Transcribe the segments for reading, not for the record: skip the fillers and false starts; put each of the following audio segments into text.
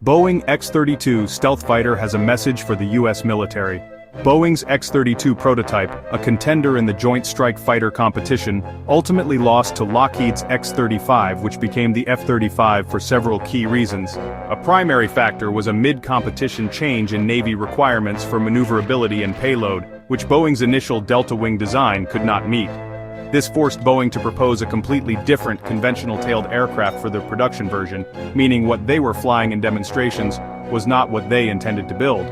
Boeing X-32 stealth fighter has a message for the U.S. military. Boeing's X-32 prototype, a contender in the Joint Strike Fighter competition, ultimately lost to Lockheed's X-35, which became the F-35 for several key reasons. A primary factor was a mid-competition change in Navy requirements for maneuverability and payload, which Boeing's initial delta wing design could not meet. This forced Boeing to propose a completely different conventional-tailed aircraft for their production version, meaning what they were flying in demonstrations was not what they intended to build.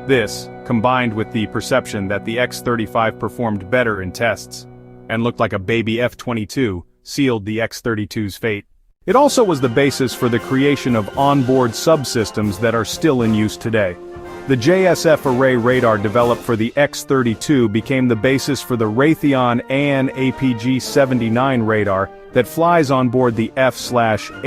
This, combined with the perception that the X-35 performed better in tests and looked like a baby F-22, sealed the X-32's fate. It also was the basis for the creation of onboard subsystems that are still in use today. The JSF array radar developed for the X-32 became the basis for the Raytheon AN/APG-79 radar that flies on board the F/A-18E/F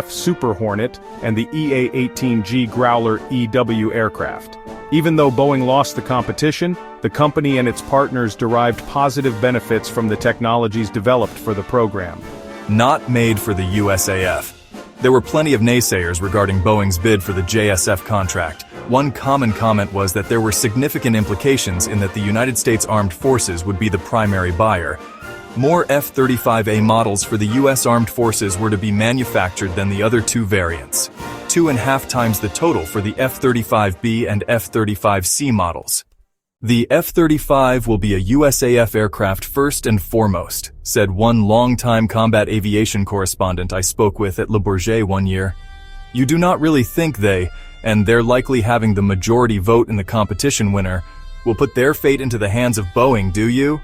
Super Hornet and the EA-18G Growler EW aircraft. Even though Boeing lost the competition, the company and its partners derived positive benefits from the technologies developed for the program. Not made for the USAF. There were plenty of naysayers regarding Boeing's bid for the JSF contract. One common comment was that there were significant implications in that the United States Armed Forces would be the primary buyer. More F-35A models for the U.S. Armed Forces were to be manufactured than the other two variants, 2.5 times the total for the F-35B and F-35C models. The F-35 will be a USAF aircraft first and foremost, said one longtime combat aviation correspondent I spoke with at Le Bourget one year. You do not really think they, and they're likely having the majority vote in the competition winner, will put their fate into the hands of Boeing, do you?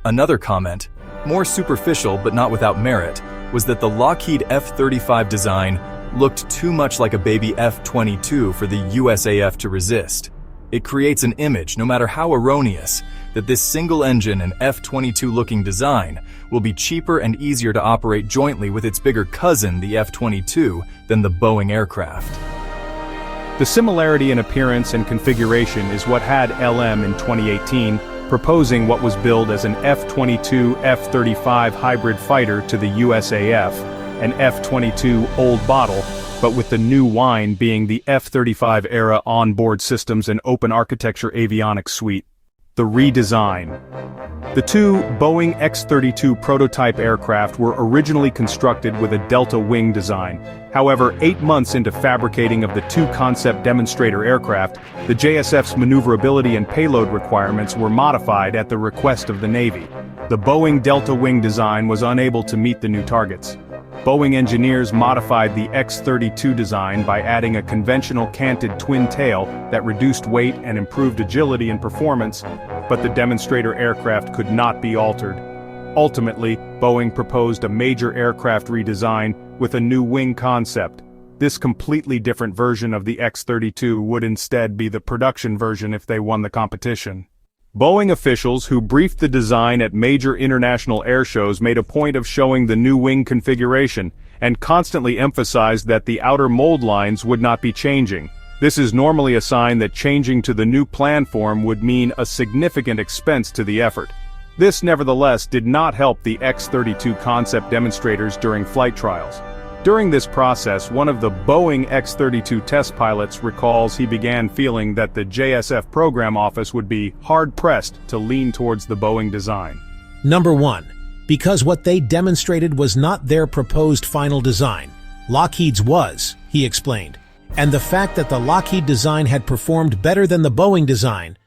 Another comment, more superficial but not without merit, was that the Lockheed F-35 design looked too much like a baby F-22 for the USAF to resist. It creates an image, no matter how erroneous, that this single-engine and F-22-looking design will be cheaper and easier to operate jointly with its bigger cousin, the F-22, than the Boeing aircraft. The similarity in appearance and configuration is what had LM in 2018 proposing what was billed as an F-22 F-35 hybrid fighter to the USAF, an F-22 old bottle, but with the new wine being the F-35 era onboard systems and open architecture avionics suite. The redesign. The two Boeing X-32 prototype aircraft were originally constructed with a delta wing design. However, 8 months into fabricating of the two concept demonstrator aircraft, the JSF's maneuverability and payload requirements were modified at the request of the Navy. The Boeing delta wing design was unable to meet the new targets. Boeing engineers modified the X-32 design by adding a conventional canted twin tail that reduced weight and improved agility and performance, but the demonstrator aircraft could not be altered. Ultimately, Boeing proposed a major aircraft redesign with a new wing concept. This completely different version of the X-32 would instead be the production version if they won the competition. Boeing officials who briefed the design at major international air shows made a point of showing the new wing configuration, and constantly emphasized that the outer mold lines would not be changing. This is normally a sign that changing to the new plan form would mean a significant expense to the effort. This nevertheless did not help the X-32 concept demonstrators during flight trials. During this process, one of the Boeing X-32 test pilots recalls he began feeling that the JSF program office would be hard-pressed to lean towards the Boeing design. Number 1. Because what they demonstrated was not their proposed final design. Lockheed's was, he explained. And the fact that the Lockheed design had performed better than the Boeing design